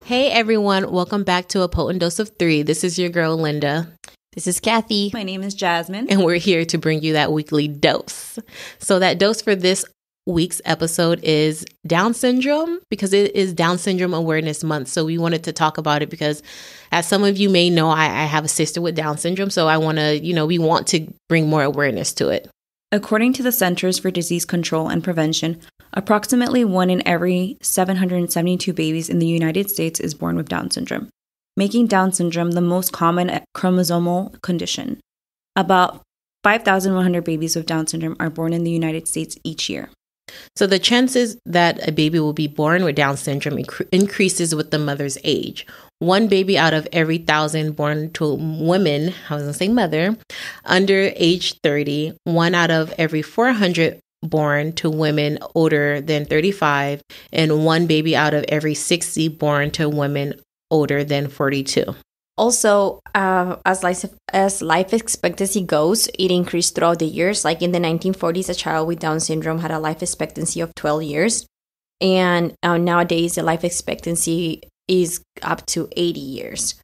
Hey everyone, welcome back to A Potent Dose of Three. This is your girl Linda. This is Kathy. My name is Jasmine. And we're here to bring you that weekly dose. So that dose for this week's episode is Down syndrome, because it is Down Syndrome Awareness Month. So we wanted to talk about it because, as some of you may know, I have a sister with Down syndrome. So we want to bring more awareness to it. According to the Centers for Disease Control and Prevention, approximately 1 in every 772 babies in the United States is born with Down syndrome, making Down syndrome the most common chromosomal condition. About 5,100 babies with Down syndrome are born in the United States each year. So the chances that a baby will be born with Down syndrome increases with the mother's age. One baby out of every 1,000 born to women, I was going to say mother, under age 30, one out of every 400 born to women older than 35, and one baby out of every 60 born to women older than 42. Also, as life expectancy goes, it increased throughout the years. Like in the 1940s, a child with Down syndrome had a life expectancy of 12 years. And nowadays, the life expectancy is up to 80 years.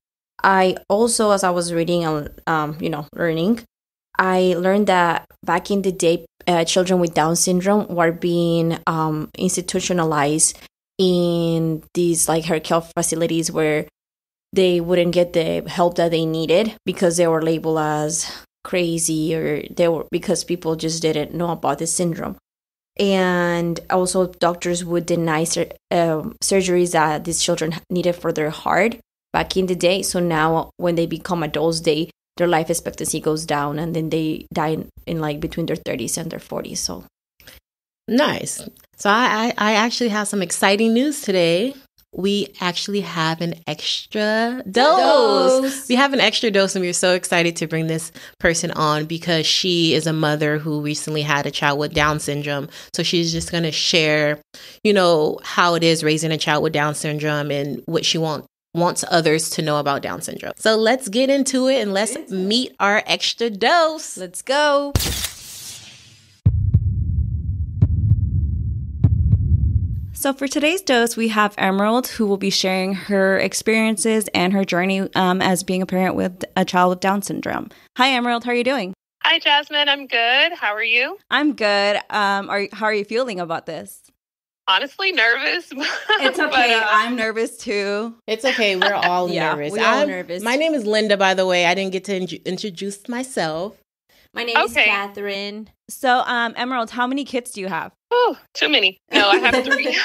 I also, as I was reading and, learning, I learned that back in the day, children with Down syndrome were being institutionalized in these like health facilities where they wouldn't get the help that they needed because they were labeled as crazy, or because people just didn't know about the syndrome. And also doctors would deny surgeries that these children needed for their heart back in the day. So now when they become adults, their life expectancy goes down, and then they die in like between their 30s and their 40s. So nice. So I actually have some exciting news today. We actually have an extra dose. We have an extra dose, and we're so excited to bring this person on because she is a mother who recently had a child with Down syndrome. So she's just going to share, how it is raising a child with Down syndrome and what she wants others to know about Down syndrome. So let's get into it and let's meet our extra dose. let's go. So for today's dose, we have Emerald, who will be sharing her experiences and her journey as being a parent with a child with Down syndrome. Hi, Emerald. How are you doing? Hi, Jasmine. I'm good. How are you? I'm good. How are you feeling about this? Honestly, nervous. It's okay. I'm nervous too. It's okay. We're all nervous. We're all nervous. My name is Linda, by the way. I didn't get to introduce myself. My name is Catherine. So, Emerald, how many kids do you have? Oh, too many. No, I have 3.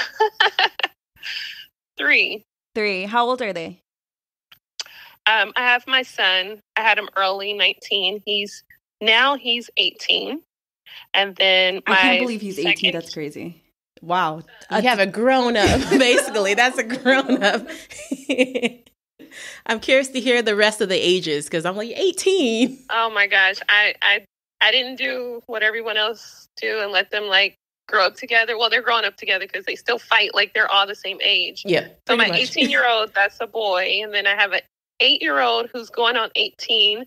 3. 3. How old are they? I have my son. I had him early, 19. He's 18. And then I can't believe he's 18. That's crazy. Wow. You have a grown-up, basically. That's a grown-up. I'm curious to hear the rest of the ages because I'm like 18. Oh my gosh. I didn't do what everyone else do and let them like grow up together. Well, they're growing up together because they still fight like they're all the same age. Yeah. So my 18-year-old, that's a boy. And then I have an 8-year-old who's going on 18.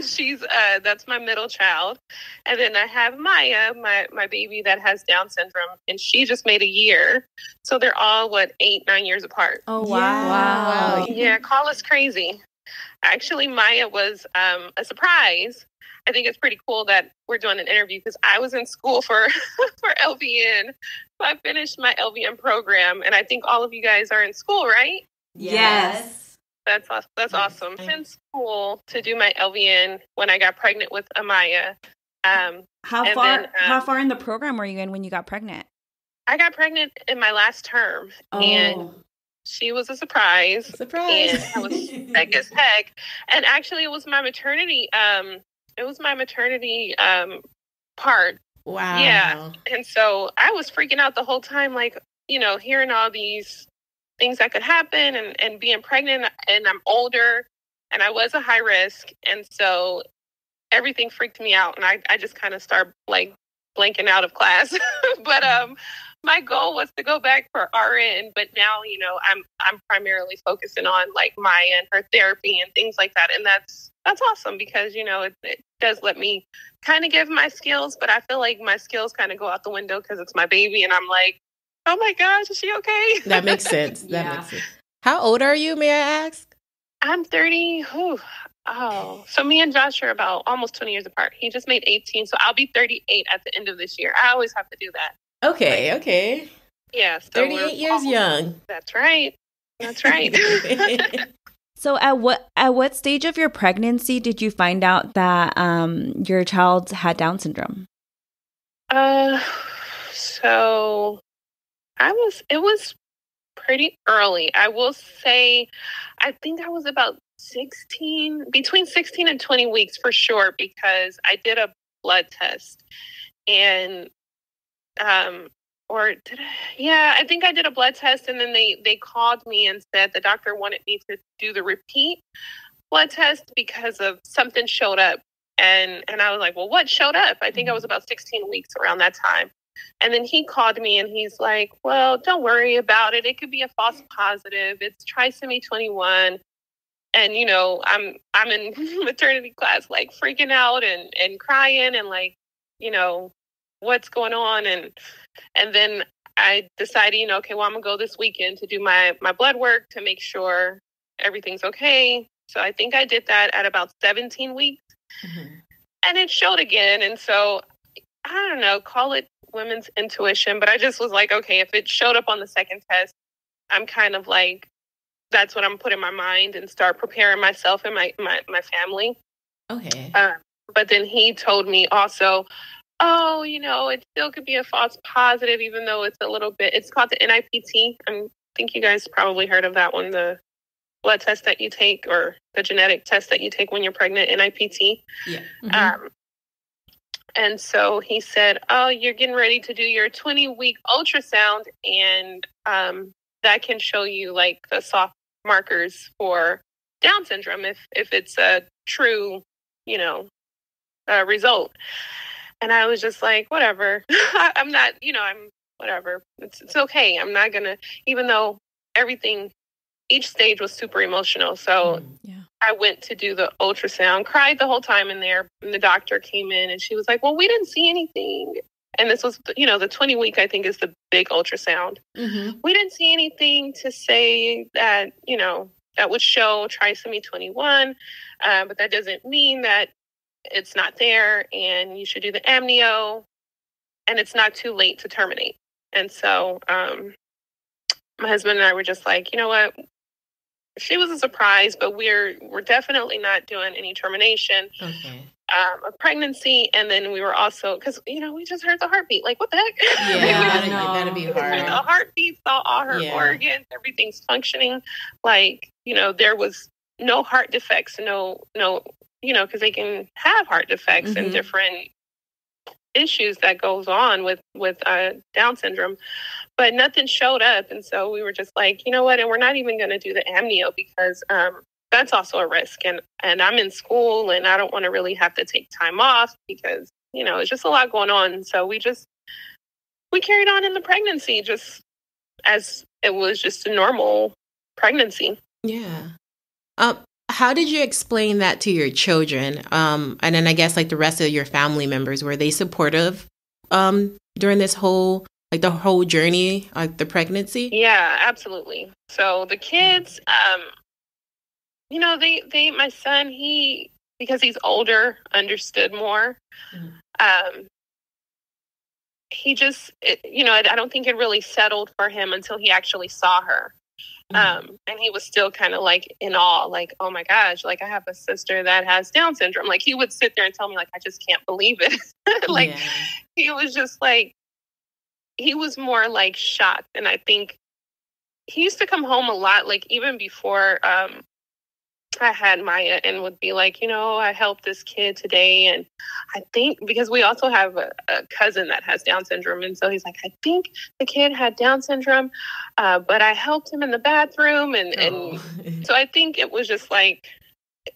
She's that's my middle child. And then I have Maya, my baby that has Down syndrome, and she just made a year. So they're all 8, 9 years apart. Oh wow. Wow. Yeah, call us crazy. Actually, Maya was a surprise. I think it's pretty cool that we're doing an interview because I was in school for LVN. So I finished my LVN program, and I think all of you guys are in school, right? Yes. That's awesome. I was in school to do my LVN when I got pregnant with Amaya. How far in the program were you in when you got pregnant? I got pregnant in my last term, and she was a surprise. And I was sick as heck. And actually, it was my maternity. Part. Wow. Yeah. And so I was freaking out the whole time, hearing all these things that could happen and being pregnant, and I'm older and I was a high risk. And so everything freaked me out, and I just kind of started blanking out of class. But my goal was to go back for RN, but now, I'm primarily focusing on Maya and her therapy and things like that. And that's awesome because, it does let me kind of give my skills, but I feel like my skills kind of go out the window because it's my baby. And I'm like, oh my gosh, is she okay? That makes sense. That makes sense. How old are you, may I ask? I'm 30. Oh, so me and Josh are about almost 20 years apart. He just made 18, so I'll be 38 at the end of this year. I always have to do that. Okay. Yeah. So 38 years young. That's right. So at what stage of your pregnancy did you find out that your child had Down syndrome? So it was pretty early. I will say, I think I was about between 16 and 20 weeks for sure, because I did a blood test and, I think I did a blood test, and then they called me and said the doctor wanted me to do the repeat blood test because of something showed up. And I was like, well, what showed up? I think I was about 16 weeks around that time. And then he called me and he's like, well, don't worry about it. It could be a false positive. It's trisomy 21. And, I'm in maternity class, like freaking out and crying and like, what's going on. And then I decided, okay, well, I'm going to go this weekend to do my blood work to make sure everything's okay. So I think I did that at about 17 weeks. Mm-hmm. And it showed again. And so, I don't know, call it women's intuition. But I just was like, okay, if it showed up on the second test, I'm kind of like, that's what I'm putting in my mind and start preparing myself and my family. Okay. But then he told me also, oh, it still could be a false positive, even though it's a little bit, it's called the NIPT. I think you guys probably heard of that one, the blood test that you take, or the genetic test that you take when you're pregnant, NIPT. Yeah. Mm-hmm. And so he said, oh, you're getting ready to do your 20-week ultrasound, and that can show you like the soft markers for Down syndrome if it's a true, result. And I was just like, whatever. I'm not, I'm whatever. It's okay. I'm not going to, even though each stage was super emotional. So I went to do the ultrasound, cried the whole time in there. And the doctor came in and she was like, well, we didn't see anything. And this was, the 20-week, I think, is the big ultrasound. Mm-hmm. We didn't see anything to say that, that would show trisomy 21. But that doesn't mean that it's not there, and you should do the amnio, and it's not too late to terminate. And so my husband and I were just like, you know what? She was a surprise, but we're definitely not doing any termination of pregnancy. And then we were also, because, we just heard the heartbeat. Like, what the heck? Yeah, that'd be hard. The heartbeat, saw all her organs, everything's functioning. Like, there was no heart defects, no, because they can have heart defects and different issues that goes on with Down syndrome, but nothing showed up. And so we were just like, you know what? And we're not even going to do the amnio because that's also a risk. And I'm in school and I don't want to really have to take time off because, it's just a lot going on. And so we carried on in the pregnancy just as it was just a normal pregnancy. Yeah. How did you explain that to your children? And then I guess like the rest of your family members, were they supportive during this whole journey, like the pregnancy? Yeah, absolutely. So the kids, my son, because he's older, understood more. He just, I don't think it really settled for him until he actually saw her. And he was still kind of like in awe, like, oh my gosh, like I have a sister that has Down syndrome. Like he would sit there and tell me like, I just can't believe it. He was just like, he was more like shocked. And I think he used to come home a lot, like even before I had Maya, and would be like, I helped this kid today. And I think because we also have a cousin that has Down syndrome. And so he's like, I think the kid had Down syndrome, but I helped him in the bathroom. And so I think it was just like,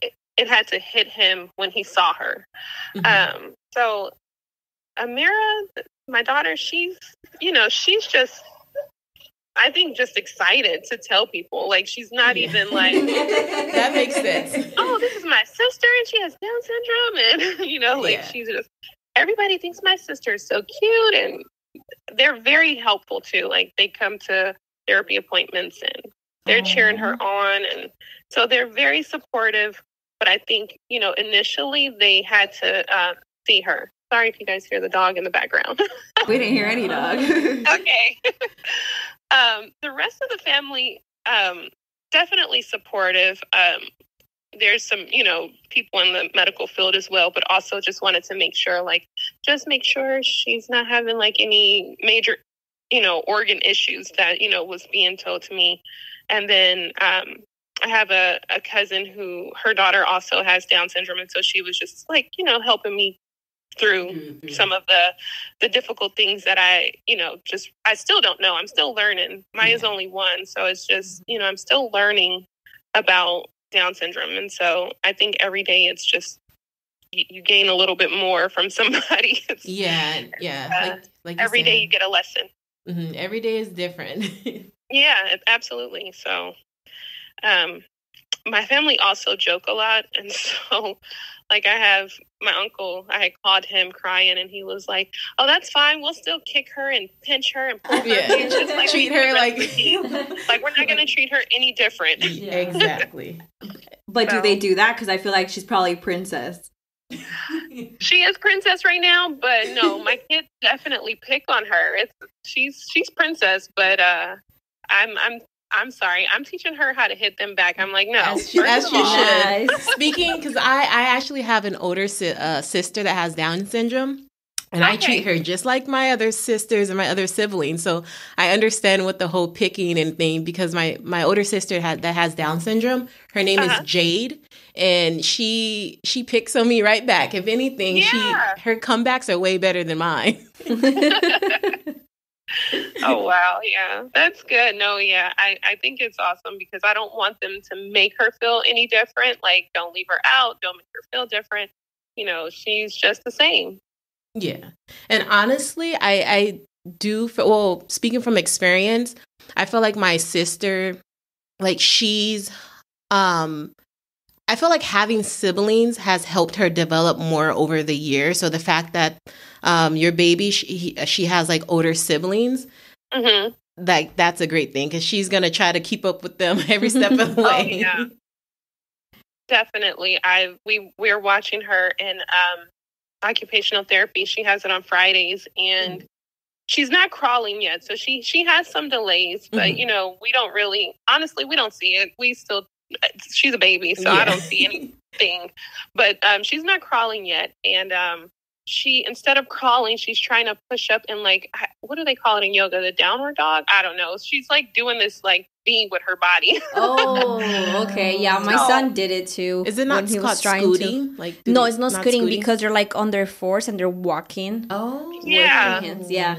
it had to hit him when he saw her. Mm-hmm. So Amira, my daughter, she's just, I think, just excited to tell people. Like, she's not even like... That makes sense. Oh, this is my sister, and she has Down syndrome. And, she's just... Everybody thinks my sister is so cute, and they're very helpful too. Like they come to therapy appointments and they're cheering her on. And so they're very supportive. But I think, initially they had to see her. Sorry if you guys hear the dog in the background. We didn't hear any dog. Okay. The rest of the family, definitely supportive. There's some, people in the medical field as well, but also just wanted to make sure, make sure she's not having any major, organ issues that, was being told to me. And then I have a cousin who her daughter also has Down syndrome. And so she was just helping me through some of the difficult things that I still don't know. I'm still learning. Maya's only one. So it's just, I'm still learning about Down syndrome. And so I think every day it's just, you gain a little bit more from somebody. Like every day you get a lesson. Mm-hmm. Every day is different. Yeah, absolutely. So, my family also joke a lot. And so, I have my uncle, I had called him crying and he was like, "Oh, that's fine. We'll still kick her and pinch her and pull her." Yeah. Just treat her like we're not going to treat her any different. Yeah. Exactly. But do they do that? Because I feel like she's probably princess. She is princess right now, but no, my kids definitely pick on her. She's princess, but I'm sorry. I'm teaching her how to hit them back. I'm like, no. As she should. Speaking, because I actually have an older sister that has Down syndrome. And I treat her just like my other sisters and my other siblings. So I understand what the whole picking and thing, because my older sister that has Down syndrome, her name is Jade. And she picks on me right back. If anything, her comebacks are way better than mine. Oh, wow. Yeah, that's good. No, yeah, I think it's awesome because I don't want them to make her feel any different. Don't leave her out. Don't make her feel different. She's just the same. Yeah. And honestly, I do, speaking from experience, I feel like my sister, she's, I feel like having siblings has helped her develop more over the years. So the fact that your baby, she has older siblings, that's a great thing because she's going to try to keep up with them every step of the way. Oh, yeah. Definitely. We're watching her in occupational therapy. She has it on Fridays and she's not crawling yet. So she has some delays, but we don't really, honestly, we don't see it. She's a baby, so I don't see anything, but she's not crawling yet. And she, instead of crawling, she's trying to push up and what do they call it in yoga? The downward dog? I don't know. She's doing this V with her body. Oh, okay. Yeah, my son did it too. Is it not called scooting? No, it's not scooting because they're on their fours and they're walking. Oh, yeah. Hands. Yeah.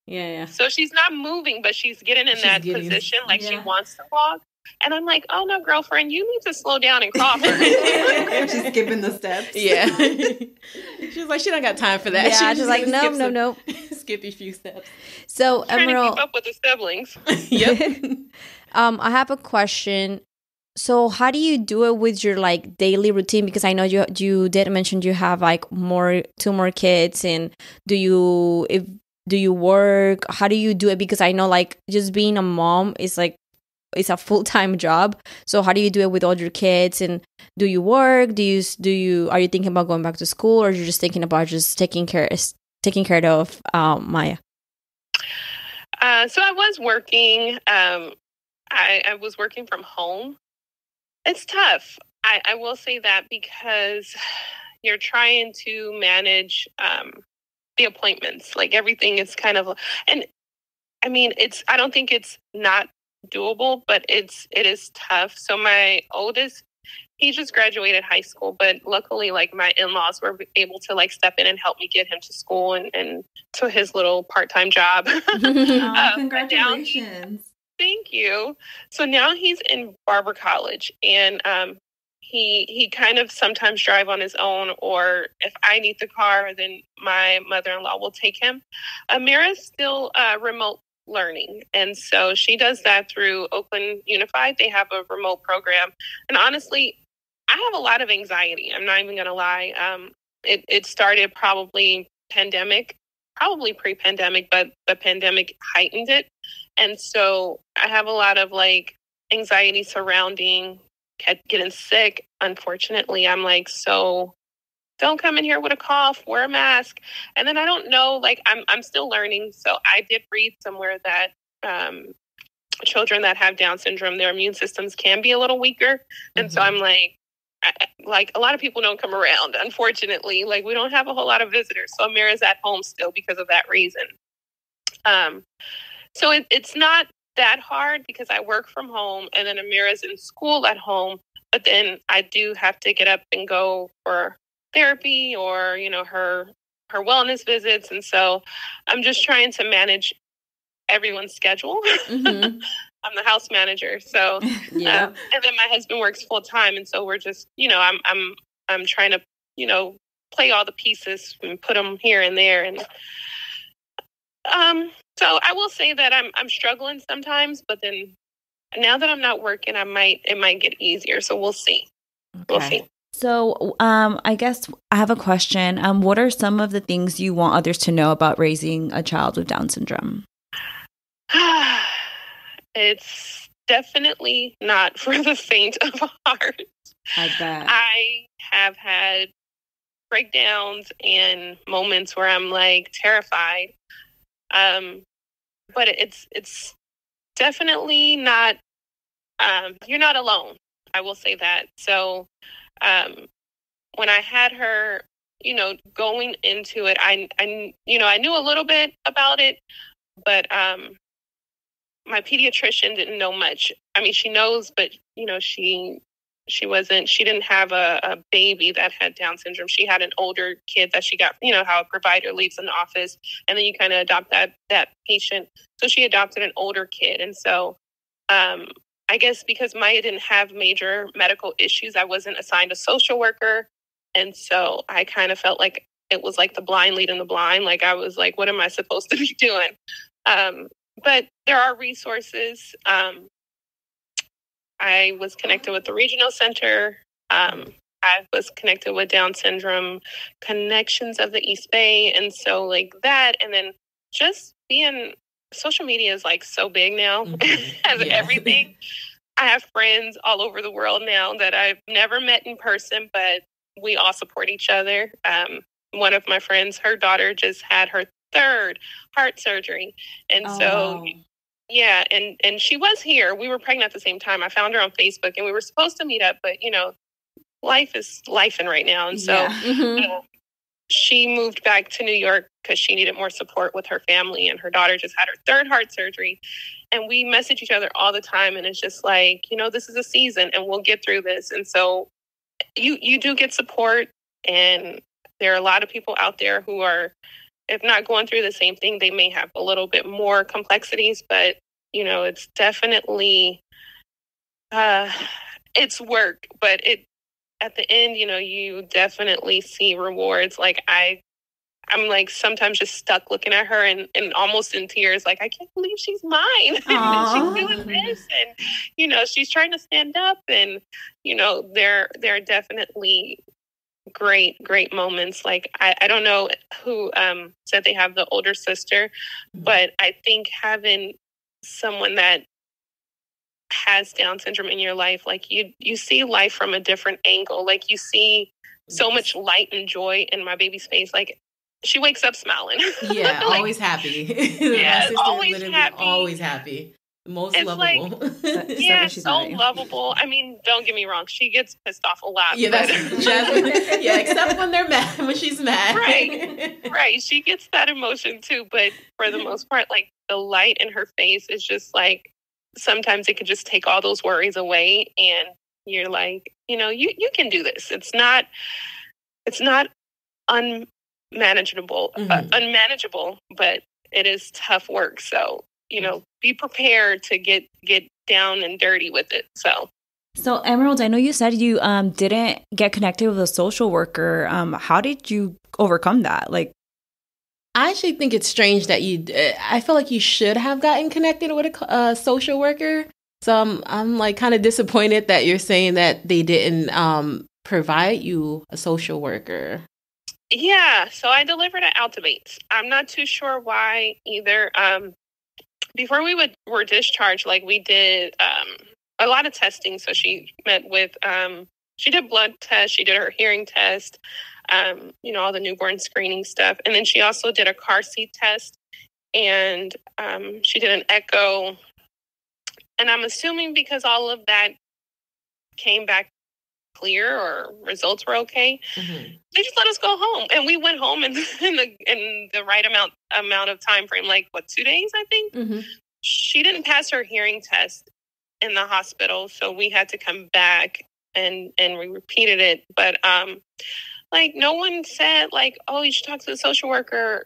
Yeah. So she's not moving, but she's getting in that position she wants to walk. And I'm like, oh no, girlfriend, you need to slow down and crawl first. She's skipping the steps. Yeah. She's like, she don't got time for that. Yeah, she's like, no. Skip a few steps. So, trying Emerald, to keep up with the siblings. Yep. I have a question. So, how do you do it with your daily routine? Because I know you did mention you have two more kids, and do you work? How do you do it? Because I know just being a mom is it's a full-time job. So how do you do it with all your kids? And do you work? Are you thinking about going back to school, or you're just thinking about just taking care of Maya? So I was working. I was working from home. It's tough. I will say that because you're trying to manage the appointments. Everything is kind of, and I mean, I don't think it's not doable, but it is tough. So my oldest, he just graduated high school, but luckily my in-laws were able to step in and help me get him to school and to his little part-time job. Congratulations. Thank you. So now he's in barber college, and he kind of sometimes drive on his own, or if I need the car, then my mother-in-law will take him. Amira's still remote learning. And so she does that through Oakland Unified. They have a remote program. And honestly, I have a lot of anxiety. I'm not even going to lie. It started probably pandemic. probably pre-pandemic, but the pandemic heightened it. And so I have a lot of like anxiety surrounding getting sick. Unfortunately, I'm like, so don't come in here with a cough, wear a mask. And then I don't know, like I'm still learning. So I did read somewhere that children that have Down syndrome, their immune systems can be a little weaker. And so I'm like a lot of people don't come around, unfortunately. Like we don't have a whole lot of visitors. So Amira's at home still because of that reason. So it's not that hard because I work from home and then Amira's in school at home. But then I do have to get up and go for therapy or, you know, her wellness visits. And so I'm just trying to manage everyone's schedule. I'm the house manager. So, and then my husband works full time. And so we're just, you know, I'm trying to, you know, play all the pieces and put them here and there. And, so I will say that I'm struggling sometimes, but then now that I'm not working, it might get easier. So we'll see. Okay. We'll see. So, I guess I have a question. What are some of the things you want others to know about raising a child with Down syndrome? It's definitely not for the faint of heart. I bet. I have had breakdowns and moments where I'm like terrified. But it's definitely not, you're not alone. I will say that. So, when I had her, you know, going into it, I knew a little bit about it, but, my pediatrician didn't know much. I mean, she knows, but, you know, she didn't have a baby that had Down syndrome. She had an older kid that she got, you know, how a provider leaves an office and then you kind of adopt that patient. So she adopted an older kid. And so, I guess because Maya didn't have major medical issues, I wasn't assigned a social worker. And so I kind of felt like it was like the blind leading the blind. Like I was like, what am I supposed to be doing? But there are resources. I was connected with the regional center. I was connected with Down syndrome connections of the East Bay. And so like that, and then just being, social media is like so big now as everything. I have friends all over the world now that I've never met in person, but we all support each other. One of my friends, her daughter just had her 3rd heart surgery. And so, yeah, and she was here. We were pregnant at the same time. I found her on Facebook and we were supposed to meet up, but, you know, life is lifing right now. And so she moved back to New York because she needed more support with her family. And her daughter just had her 3rd heart surgery. And we message each other all the time. And it's just like, you know, this is a season and we'll get through this. And so you do get support. And there are a lot of people out there who are, if not going through the same thing, they may have a little bit more complexities, but, you know, it's definitely, it's work, but at the end, you know, you definitely see rewards. Like I'm like sometimes just stuck looking at her and almost in tears, like, I can't believe she's mine. And she's doing this. And, you know, she's trying to stand up and, you know, there are definitely great moments. Like, I don't know who said they have the older sister, but I think having someone that has Down syndrome in your life, like you see life from a different angle. Like you see so much light and joy in my baby's face. Like she wakes up smiling. Yeah, like, always happy. Yeah, always happy. Always happy. Most it's lovable. Like, yeah, so lovable. I mean, don't get me wrong. She gets pissed off a lot. Yeah, that's Jasmine. Yeah, except when they're mad, when she's mad. Right. She gets that emotion too. But for the most part, like the light in her face is just like, sometimes it could just take all those worries away. And you're like, you know, you can do this. It's not unmanageable, but it is tough work. So, you know, be prepared to get down and dirty with it. So Emerald, I know you said you didn't get connected with a social worker. How did you overcome that? Like, I actually think it's strange that I feel like you should have gotten connected with a social worker. So I'm like kind of disappointed that you're saying that they didn't provide you a social worker. Yeah, so I delivered at Altibates. I'm not too sure why either. Before we were discharged, like we did a lot of testing. So she met with she did blood tests, she did her hearing test, all the newborn screening stuff, and then she also did a car seat test, and she did an echo. And I'm assuming because all of that came back clear or results were okay, they just let us go home, and we went home in the right amount of time frame, like 2 days, I think. She didn't pass her hearing test in the hospital, so we had to come back and we repeated it. But like no one said like, oh, you should talk to the social worker.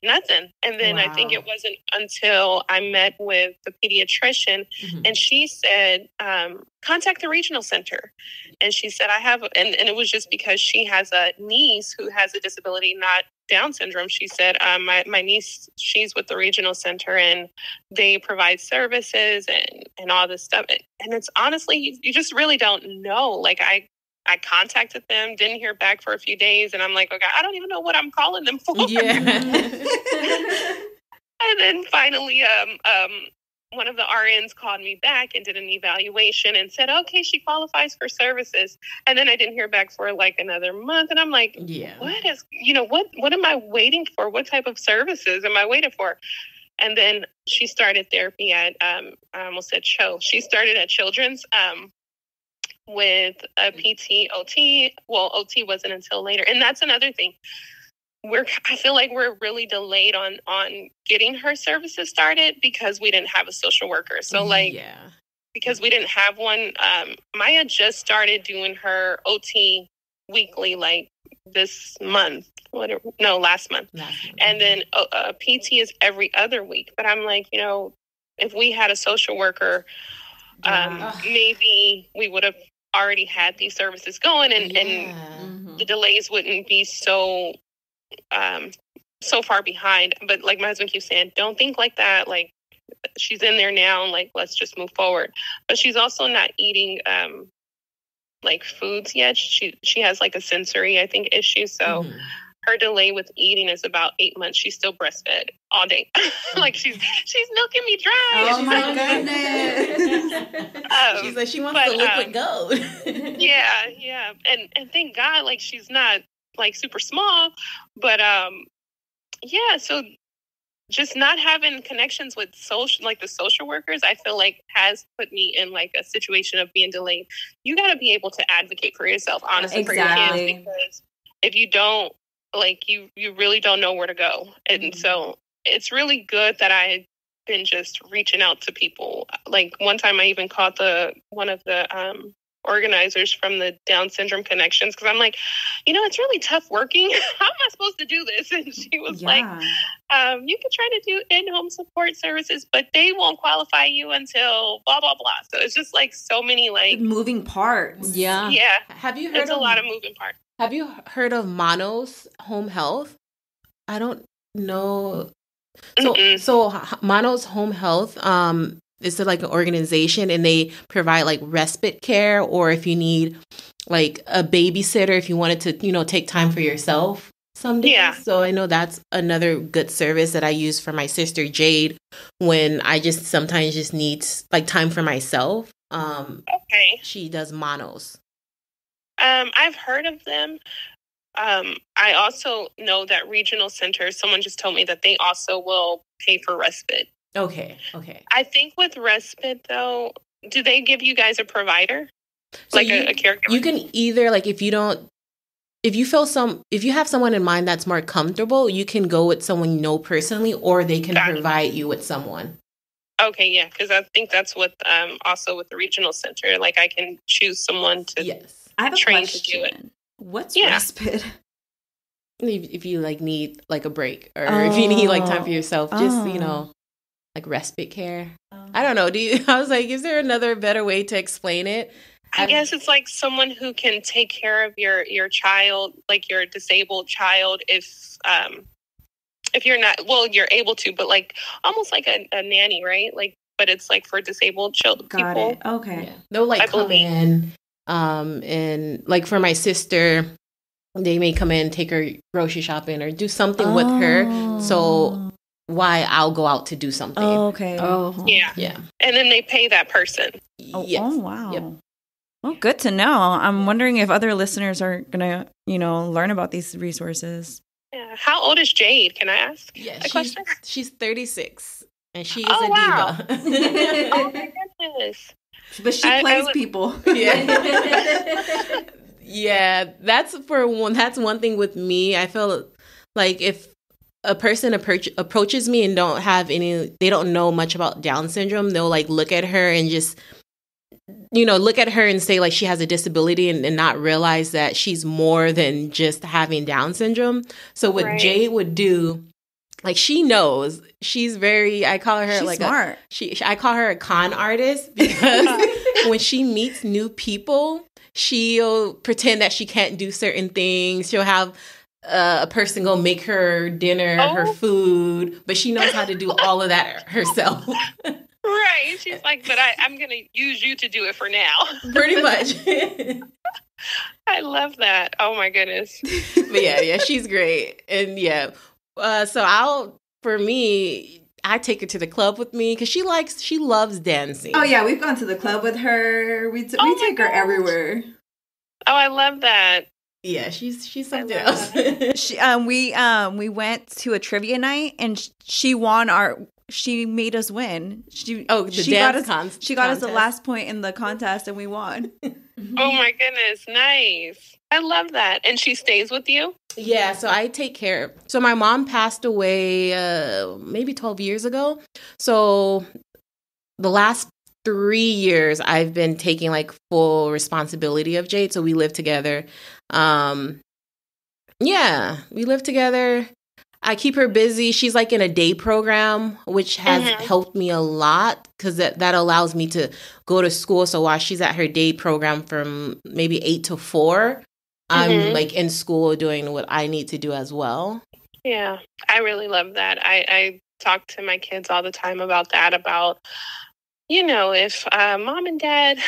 Nothing. And then I think it wasn't until I met with the pediatrician and she said, contact the regional center. And she said, I have, and it was just because she has a niece who has a disability, not Down syndrome. She said, my niece, she's with the regional center and they provide services and all this stuff. And it's honestly, you just really don't know. Like I contacted them, didn't hear back for a few days, and I'm like, okay, I don't even know what I'm calling them for. Yeah. And then finally, one of the RNs called me back and did an evaluation and said, okay, she qualifies for services. And then I didn't hear back for like another month. And I'm like, what am I waiting for? What type of services am I waiting for? And then she started therapy at, I almost said CHO. She started at Children's, with a PT, OT. Well, OT wasn't until later. And that's another thing. I feel like we're really delayed on getting her services started because we didn't have a social worker. So because we didn't have one, Maya just started doing her OT weekly, like this month. Last month. And then PT is every other week. But I'm like, if we had a social worker, maybe we would have already had these services going and the delays wouldn't be so far behind. But like my husband keeps saying, don't think like that. Like she's in there now, like let's just move forward. But she's also not eating like foods yet. She has like a sensory, I think, issue. So her delay with eating is about 8 months. She's still breastfed all day. Like she's milking me dry. Oh my goodness. She's like, she wants the liquid gold. Yeah. And thank God, like she's not like super small, but so just not having connections with the social workers, I feel like has put me in like a situation of being delayed. You got to be able to advocate for yourself, honestly, for your kids, because if you don't, like you really don't know where to go. And so it's really good that I've been just reaching out to people. Like one time I even called one of the organizers from the Down Syndrome Connections, because I'm like, it's really tough working. How am I supposed to do this? And she was like, you can try to do in-home support services, but they won't qualify you until blah, blah, blah. So it's just like so many like moving parts. Yeah. Have you heard it's a lot of moving parts. Have you heard of Monos Home Health? I don't know. So Monos Home Health, it's like an organization, and they provide like respite care, or if you need like a babysitter, if you wanted to, take time for yourself some days. Yeah. So I know that's another good service that I use for my sister Jade when I sometimes just need like time for myself. Okay. She does Monos. I've heard of them. I also know that regional centers, someone just told me that they also will pay for respite. Okay. I think with respite, though, do they give you guys a provider? So like a caregiver? You can either, like, if you have someone in mind that's more comfortable, you can go with someone you know personally, or they can provide you with someone. Okay, yeah, because I think that's what also with the regional center, like I can choose someone to I have a train question. to do it. What's respite? If you like need like a break, or if you need like time for yourself, just like respite care. I don't know. I was like, is there another better way to explain it? I guess it's like someone who can take care of your child, like your disabled child, if you're not, well, you're able to, but like almost like a nanny, right? Like, but it's like for disabled people. Got it. Okay. Yeah. They'll like come in, and like for my sister, they may come in, take her grocery shopping or do something with her. So why I'll go out to do something. Oh, okay. Oh, Yeah. Yeah. And then they pay that person. Yes. Oh, wow. Yep. Well, good to know. I'm wondering if other listeners are gonna, learn about these resources. Yeah. How old is Jade? Can I ask Yeah, a question? she's 36 and she is Oh, a wow. diva. Oh my goodness. But she plays people. Yeah. Yeah, that's one thing with me. I feel like if a person approaches me and they don't know much about Down syndrome, they'll like look at her and just look at her and say like she has a disability and not realize that she's more than just having Down syndrome. So what Right. Jade would do, like she knows, she's I call her She's like smart. I call her a con artist because when she meets new people, she'll pretend that she can't do certain things. She'll have a person go make her dinner, her food, but she knows how to do all of that herself. Right. She's like, but I'm going to use you to do it for now. Pretty much. I love that. Oh my goodness. But yeah, she's great. And yeah, for me, I take her to the club with me because she loves dancing. Oh yeah, we've gone to the club with her. We take her gosh. everywhere. Oh, I love that. Yeah, she's something love else. We went to a trivia night and she made us win. She got us the last point in the contest and we won. Oh my goodness. Nice. I love that. And she stays with you? Yeah, so I take care. So my mom passed away maybe 12 years ago. So the last 3 years I've been taking like full responsibility of Jade. So we live together. Yeah, we live together. I keep her busy. She's like in a day program, which has helped me a lot because that allows me to go to school. So while she's at her day program from maybe 8 to 4, I'm like in school doing what I need to do as well. Yeah, I really love that. I talk to my kids all the time about that, about, if mom and dad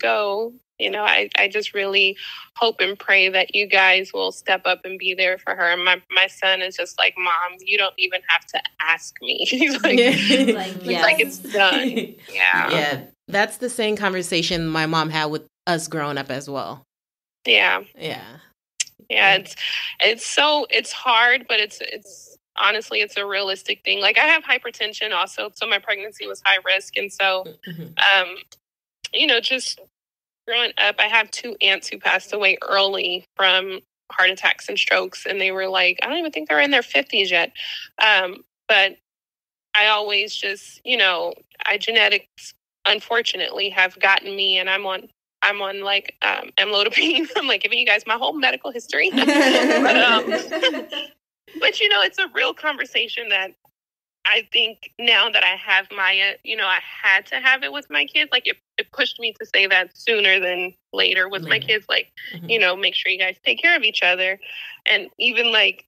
go, I just really hope and pray that you guys will step up and be there for her. And my son is just like, Mom, you don't even have to ask me. He's like, like it's done. Yeah. Yeah, that's the same conversation my mom had with us growing up as well. Yeah. Yeah. Yeah, it's hard, but it's honestly, it's a realistic thing. Like I have hypertension also, so my pregnancy was high risk. And so, just growing up, I have 2 aunts who passed away early from heart attacks and strokes. And they were like, I don't even think they're in their 50s yet. But I always just, genetics, unfortunately, have gotten me, and I'm on like amlodipine. I'm like giving you guys my whole medical history. But it's a real conversation that I think now that I have Maya, I had to have it with my kids. Like it pushed me to say that sooner than later with my kids. Like, make sure you guys take care of each other. And even like,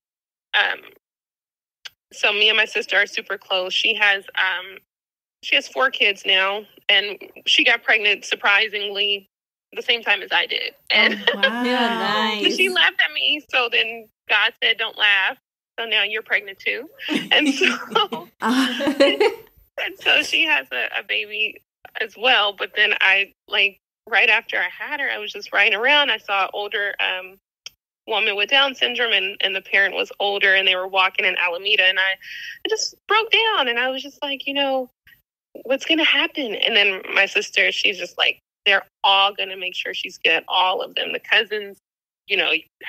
so me and my sister are super close. She has 4 kids now, and she got pregnant surprisingly the same time as I did. And wow. Nice. She laughed at me. So then God said, don't laugh. So now you're pregnant too. And so, and so she has a baby as well. But then I, like, right after I had her, I was just riding around. I saw an older woman with Down syndrome, and the parent was older, and they were walking in Alameda. And I just broke down, and I was just like, what's going to happen? And then my sister, she's just like, they're all going to make sure she's good. All of them, the cousins,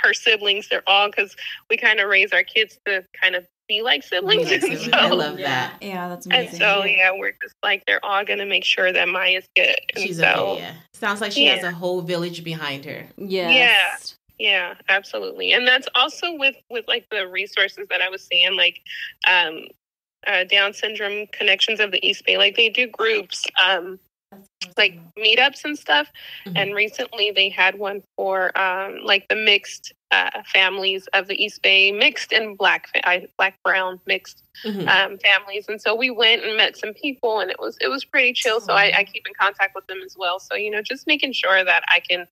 her siblings, they're all, because we kind of raise our kids to kind of be like siblings. So, I love that. Yeah, that's amazing. And so, we're just like, they're all going to make sure that Maya's good. And She's so, okay, yeah. Sounds like she has a whole village behind her. Yes. Yeah, absolutely. And that's also with like the resources that I was saying, like Down Syndrome Connections of the East Bay. Like they do groups, like meetups and stuff. And recently they had one for like the mixed families of the East Bay, mixed and black brown mixed families. And so we went and met some people, and it was pretty chill. So I keep in contact with them as well. So just making sure that I can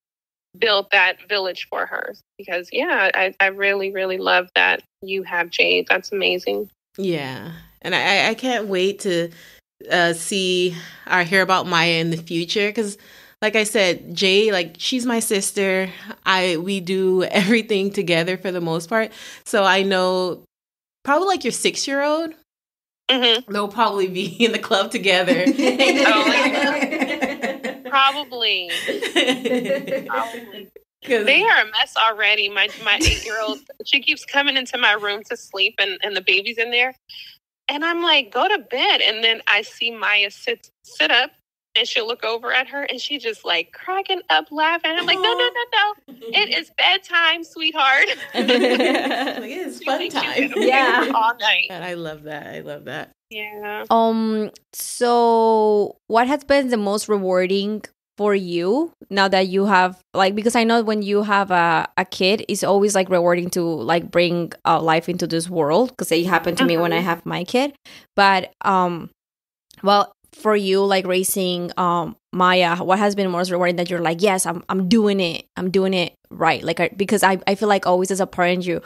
build that village for her. Because I really, really love that you have Jade. That's amazing. Yeah. And I can't wait to see or hear about Maya in the future, because like I said, Jade, like, she's my sister. We do everything together for the most part. So I know probably like your 6-year-old, they'll probably be in the club together. Probably. They are a mess already. My 8-year-old, she keeps coming into my room to sleep, and the baby's in there. And I'm like, go to bed. And then I see Maya sit up, and she'll look over at her, and she just like cracking up laughing. I'm like, no. It is bedtime, sweetheart. Like, it is fun time. Yeah. All night. I love that. Yeah. So what has been the most rewarding for you now that you have, like, because I know when you have a kid, it's always like rewarding to like bring life into this world, because it happened to me when I have my kid. But well, for you, like raising Maya, what has been most rewarding that you're like, yes, I'm doing it right? Like, because I feel like always as a parent, you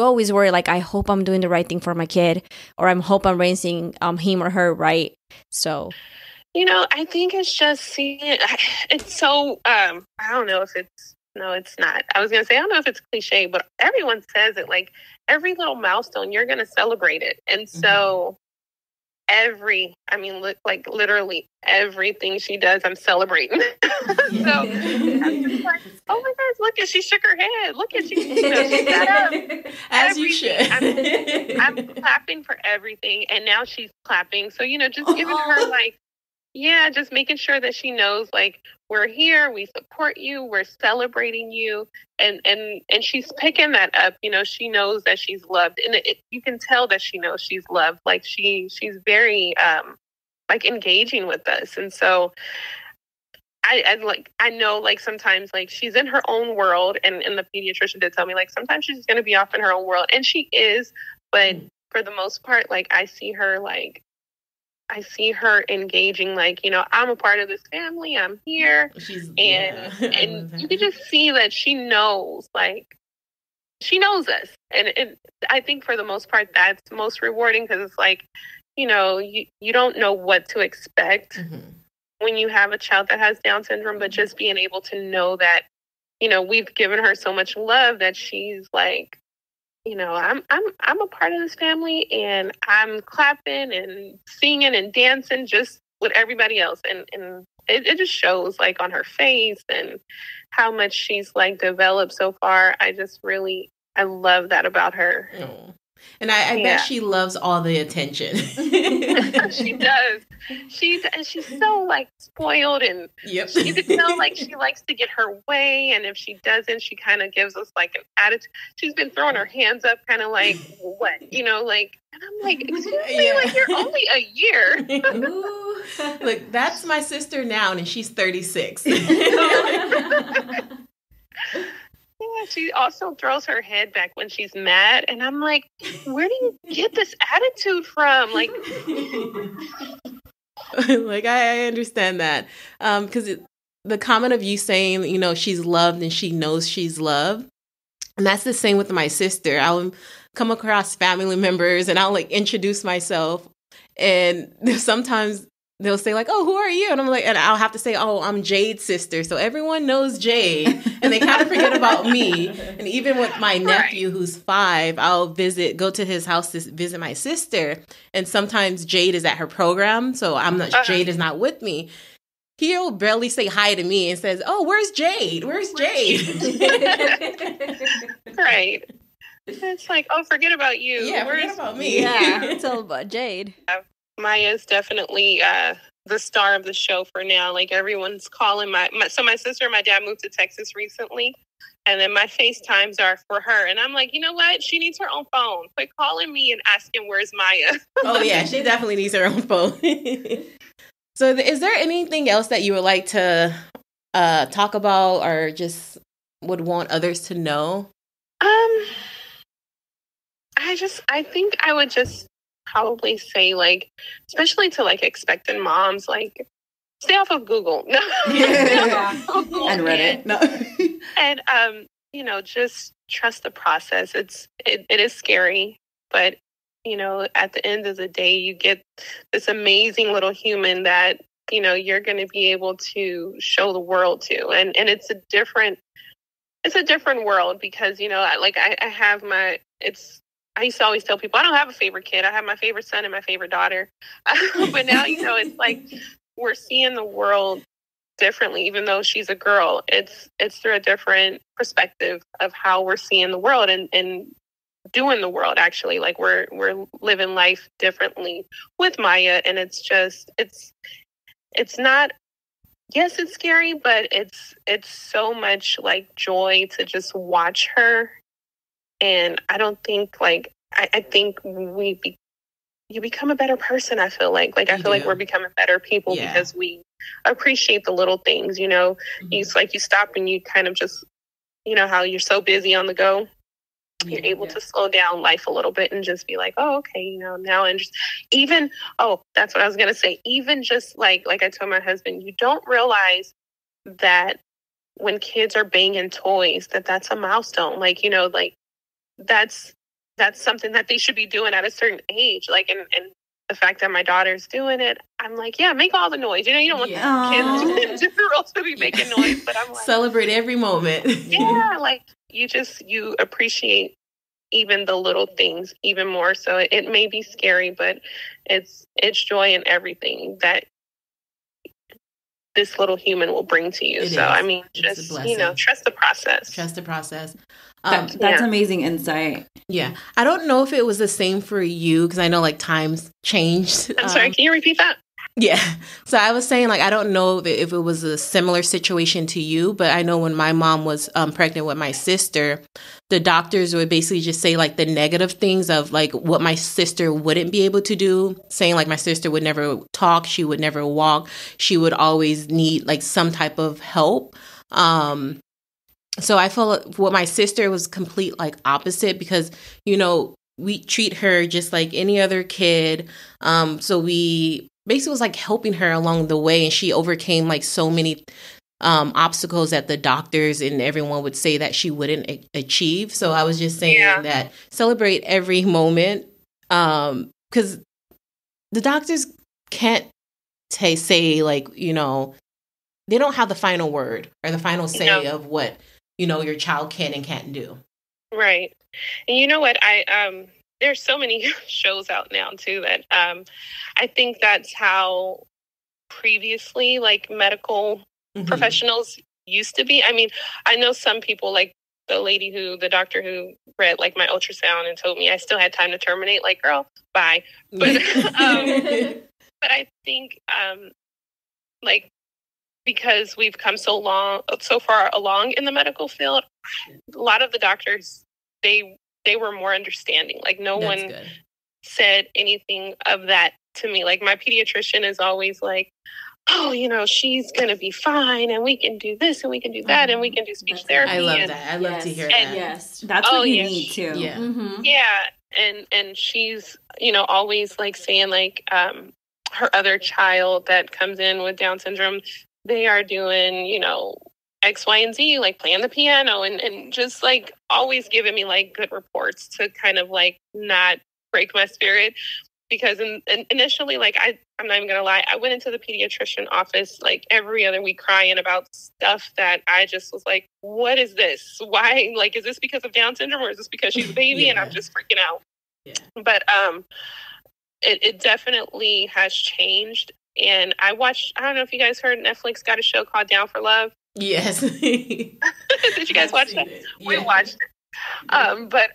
always worry, like, I hope I'm doing the right thing for my kid, or I hope I'm raising him or her right. So, I think it's just seeing it. It's so, I don't know if it's, no, it's not. I was going to say, I don't know if it's cliche, but everyone says it, like, every little milestone, you're going to celebrate it. And so like literally everything she does, I'm celebrating. So I'm just like, oh my gosh, look at, she shook her head. Look at, she got up. As you should. I'm clapping for everything. And now she's clapping. So, just giving her like, just making sure that she knows, like, we're here, we support you, we're celebrating you, and she's picking that up. She knows that she's loved, and you can tell that she knows she's loved. Like, she's very like engaging with us, and so I know, like, sometimes, like, she's in her own world, and the pediatrician did tell me, like, sometimes she's going to be off in her own world, and she is, but for the most part, like, I see her engaging, like, I'm a part of this family. I'm here. And you can just see that she knows, like, she knows us. And I think for the most part, that's most rewarding, because it's like, you don't know what to expect when you have a child that has Down syndrome, but just being able to know that, we've given her so much love that she's like, I'm a part of this family, and I'm clapping and singing and dancing just with everybody else. And it just shows, like, on her face and how much she's, like, developed so far. I love that about her. Oh. And I bet she loves all the attention. She does. She's so, like, spoiled, and you can tell, like, she likes to get her way, and if she doesn't, she kind of gives us, like, an attitude. She's been throwing her hands up, kind of like, what, like, and I'm like, excuse me, like, you're only a year. Look, that's my sister now, and she's 36. Yeah, she also throws her head back when she's mad, and I'm like, where do you get this attitude from? Like, like, I understand that, because the comment of you saying, she's loved and she knows she's loved, and that's the same with my sister. I'll come across family members, and I'll, like, introduce myself, and sometimes they'll say, like, oh, who are you? And I'm like, and I'll have to say, oh, I'm Jade's sister. So everyone knows Jade, and they kind of forget about me. And even with my nephew, who's 5, I'll go to his house to visit my sister. And sometimes Jade is at her program, so Jade is not with me. He'll barely say hi to me and says, oh, where's Jade? Where's Jade? Right. It's like, oh, forget about you. Yeah, forget about me. Yeah, it's all about Jade. Maya's definitely the star of the show for now. Like, everyone's calling so my sister and my dad moved to Texas recently, and then my FaceTimes are for her. And I'm like, you know what? She needs her own phone. Quit calling me and asking, where's Maya? Oh, yeah, she definitely needs her own phone. So is there anything else that you would like to talk about, or just would want others to know? I think I would just probably say, like, especially to, like, expectant moms, like, stay off of Google. No. And Reddit. No. And just trust the process. It is scary, but at the end of the day, you get this amazing little human that you're going to be able to show the world to, and it's a different world because I have I used to always tell people I don't have a favorite kid. I have my favorite son and my favorite daughter. But now, it's like we're seeing the world differently, even though she's a girl. It's through a different perspective of how we're seeing the world and doing the world, actually. Like we're living life differently with Maya. And it's not, yes, it's scary, but it's so much like joy to just watch her. And I don't think I think you become a better person. I feel like I feel like we're becoming better people because we appreciate the little things, Mm-hmm. It's like you stop and you kind of just, how you're so busy on the go. You're able to slow down life a little bit and just be like, oh, okay, now and just that's what I was going to say. Even just like I told my husband, you don't realize that when kids are banging toys, that's a milestone. That's something that they should be doing at a certain age. And the fact that my daughter's doing it, I'm like, yeah, make all the noise. You don't want kids to be making noise, but I'm like, celebrate every moment. Yeah, you appreciate even the little things even more. So it may be scary, but it's joy in everything that this little human will bring to you. I mean, just, trust the process. Trust the process. That's amazing insight. Yeah. I don't know if it was the same for you because I know times changed. I'm sorry, can you repeat that? Yeah. So I was saying I don't know if it was a similar situation to you, but I know when my mom was pregnant with my sister, the doctors would basically just say the negative things of what my sister wouldn't be able to do, saying my sister would never talk, she would never walk, she would always need some type of help. So I felt what my sister was complete opposite because, we treat her just like any other kid. So we basically was helping her along the way, and she overcame so many obstacles that the doctors and everyone would say that she wouldn't achieve. So I was just saying that celebrate every moment because the doctors can't say they don't have the final word or the final say of what your child can and can't do. Right. And you know what? There's so many shows out now too that I think that's how previously medical professionals used to be. I mean, I know some people the doctor who read my ultrasound and told me I still had time to terminate, girl, bye. But but I think because we've come so far along in the medical field, a lot of the doctors, they were more understanding. No That's one good. said anything of that to me. My pediatrician is always oh, she's going to be fine, and we can do this, and we can do that, and we can do speech therapy. I love that. I love to hear that. Yes. That's what you need, too. Yeah. Mm-hmm. Yeah. And she's, always saying her other child that comes in with Down syndrome, they are doing, X, Y, and Z, playing the piano and just always giving me good reports to kind of not break my spirit. Because initially, I'm not even going to lie, I went into the pediatrician office every other week crying about stuff that I just was what is this? Why? Is this because of Down syndrome or is this because she's a baby? And I'm just freaking out. Yeah. But it definitely has changed. And I don't know if you guys heard, Netflix got a show called Down for Love. Yes. Did you guys watch that? Yeah. We watched it. But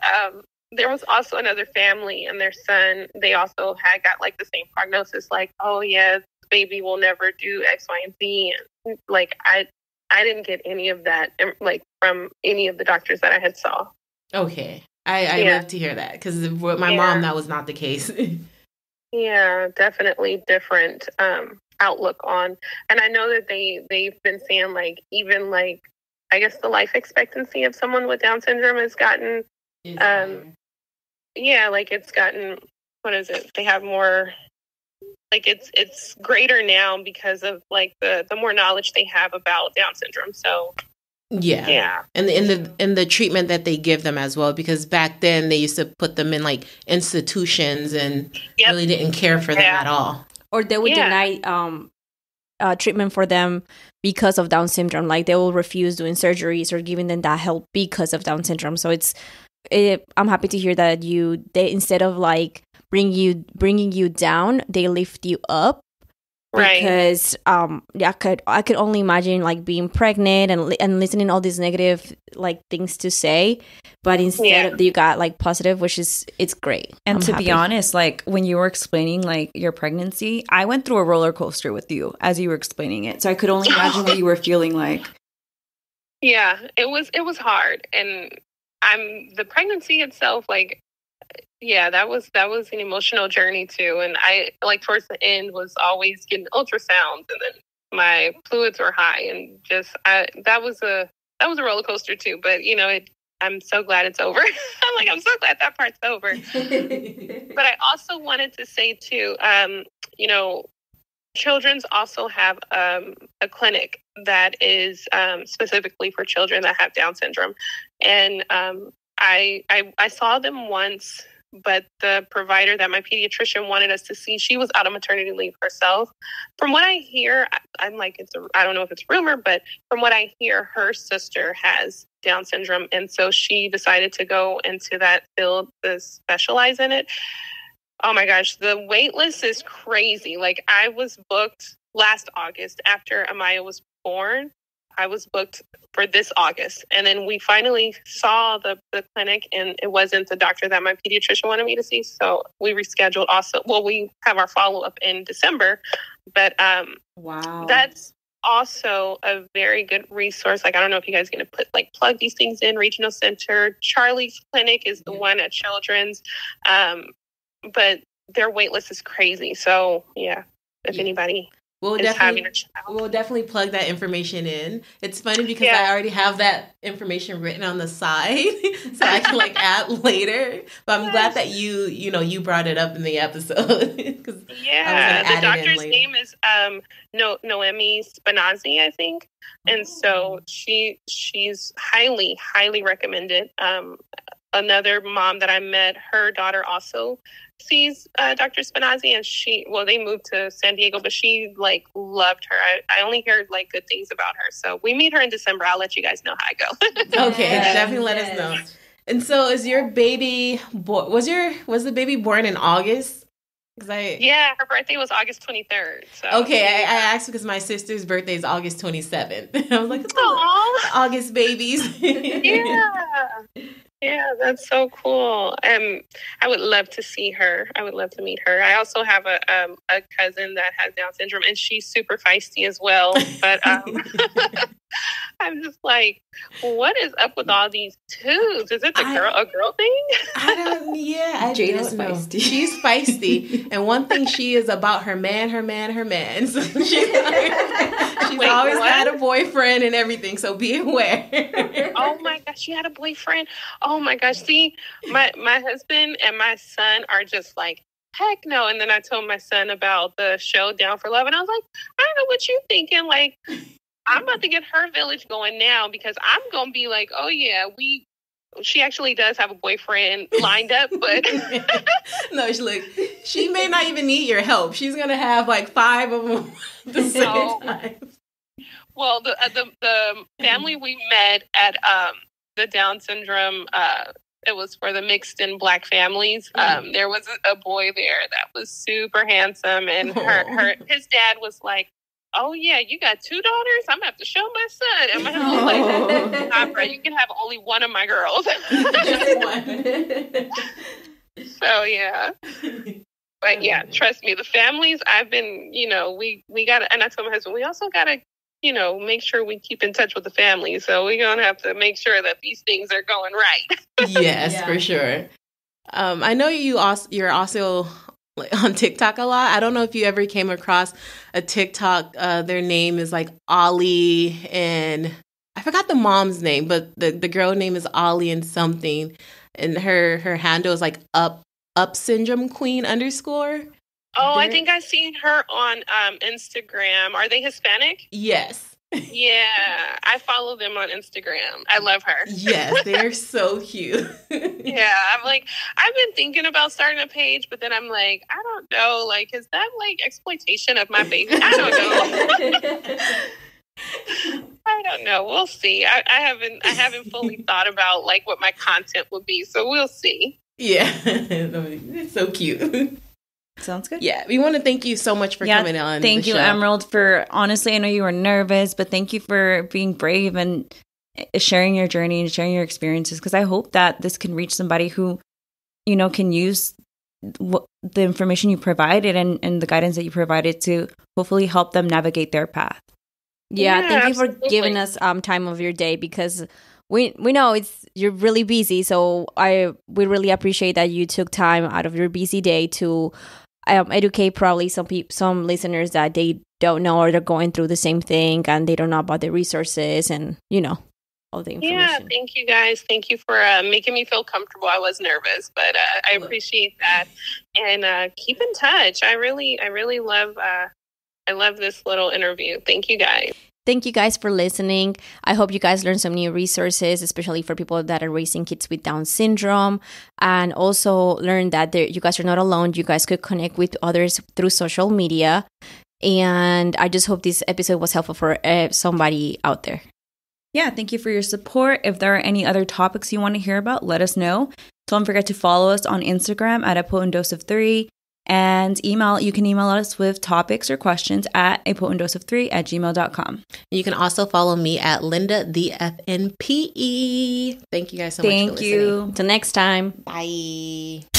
there was also another family and their son. They also had got the same prognosis. Oh yeah, this baby will never do X, Y, and Z. And I didn't get any of that from any of the doctors that I had saw. Okay, I love to hear that because with my mom that was not the case. Yeah, definitely different outlook on. And I know that they've been saying even I guess the life expectancy of someone with Down syndrome has gotten it's gotten, what is it? They have more it's greater now because of the more knowledge they have about Down syndrome. So Yeah. And the treatment that they give them as well, because back then they used to put them in like institutions and really didn't care for them at all. Or they would deny treatment for them because of Down syndrome. Like they will refuse doing surgeries or giving them that help because of Down syndrome. So I'm happy to hear that they instead of like bringing you down, they lift you up. Right. Because I could only imagine like being pregnant and listening all these negative like things to say, but instead you got like positive, which is it's great. And to be honest, like when you were explaining like your pregnancy, I went through a roller coaster with you as you were explaining it, so I could only imagine what you were feeling like. Yeah, it was hard, and the pregnancy itself, like. Yeah, that was an emotional journey too. And I like towards the end was always getting ultrasounds, and then my fluids were high, and just that was a roller coaster too. But I'm so glad it's over. I'm so glad that part's over. But I also wanted to say too, Children's also have a clinic that is specifically for children that have Down syndrome, and I saw them once. But the provider that my pediatrician wanted us to see, she was out on maternity leave herself. From what I hear, I'm like, I don't know if it's rumor, but from what I hear, her sister has Down syndrome. And so she decided to go into that field to specialize in it. Oh my gosh, the wait list is crazy. Like I was booked last August after Amaya was born. I was booked for this August. And then we finally saw the clinic, and it wasn't the doctor that my pediatrician wanted me to see. So we rescheduled also. Well, we have our follow-up in December. But wow, that's also a very good resource. Like, I don't know if you guys are going to plug these things in. Regional Center. Charlie's clinic is the one at Children's. But their wait list is crazy. So, yeah, if anybody... We'll definitely plug that information in. It's funny because I already have that information written on the side, so I can add later. But I'm glad that you brought it up in the episode. The doctor's name is Noemi Spinazzi, I think, and so she's highly, highly recommended. Another mom that I met, her daughter also sees Dr. Spinazzi, and they moved to San Diego, but she loved her. I only heard good things about her. So we meet her in December. I'll let you guys know how I go. Okay, definitely let us know. And so is your baby, was the baby born in August? Yeah, her birthday was August 23rd. So. Okay, I asked because my sister's birthday is August 27th. I was like, oh, August babies. Yeah. Yeah, that's so cool. I would love to see her. I would love to meet her. I also have a cousin that has Down syndrome, and she's super feisty as well. But I'm just like, what is up with all these twos? Is it a girl thing? I don't. Yeah, Jade is feisty. She's feisty, and one thing she is about her man. So she's always had a boyfriend and everything. So be aware. Oh my gosh, she had a boyfriend. Oh my gosh, see, my husband and my son are just like, heck no. And then I told my son about the show Down for Love, and I was like, I don't know what you thinking. I'm about to get her village going now because I'm going to be like, oh yeah, she actually does have a boyfriend lined up, but no, she may not even need your help. She's going to have 5 of them at the same time. Well, the family we met at the Down syndrome, it was for the mixed and Black families. There was a boy there that was super handsome, and his dad was like, oh yeah, you got 2 daughters? I'm gonna have to show my son. And my husband was like, nah, bro, you can have only one of my girls. Just one. So yeah. But yeah, trust me, the families I've been, we gotta, and I told my husband, we also gotta, make sure we keep in touch with the family. So we're gonna have to make sure that these things are going right. Yes, for sure. I know you're also on TikTok a lot. I don't know if you ever came across a TikTok. Their name is Ollie, and I forgot the mom's name, but the girl name is Ollie and something, and her handle is up syndrome queen _. Oh, I think I've seen her on Instagram. Are they Hispanic? Yes. Yeah, I follow them on Instagram. I love her. Yes, they're so cute. Yeah, I'm like, I've been thinking about starting a page, but then I'm like, I don't know, like, is that like exploitation of my baby? I don't know. I don't know. We'll see. I haven't fully thought about like what my content would be, so we'll see. Yeah, it's so cute. Sounds good. Yeah, we want to thank you so much for coming on. Thank you, show. Emerald, for honestly, I know you were nervous, but thank you for being brave and sharing your journey and sharing your experiences, because I hope that this can reach somebody who, you know, can use the information you provided and the guidance that you provided to hopefully help them navigate their path. Yeah, thank you absolutely. for giving us time of your day, because we know you're really busy. So we really appreciate that you took time out of your busy day to educate probably some listeners that they don't know, or they're going through the same thing and they don't know about the resources and, you know, all the information. Yeah, thank you guys. Thank you for making me feel comfortable. I was nervous, but I appreciate that. And keep in touch. I really love I love this little interview. Thank you guys. Thank you guys for listening. I hope you guys learned some new resources, especially for people that are raising kids with Down syndrome, and also learn that you guys are not alone. You guys could connect with others through social media. And I just hope this episode was helpful for somebody out there. Yeah, thank you for your support. If there are any other topics you want to hear about, let us know. Don't forget to follow us on Instagram at apotentdoseof3. And you can email us with topics or questions at apotentdoseof3@gmail.com. You can also follow me at Linda the FNPE. Thank you guys so much for listening. Thank you. Until next time. Bye.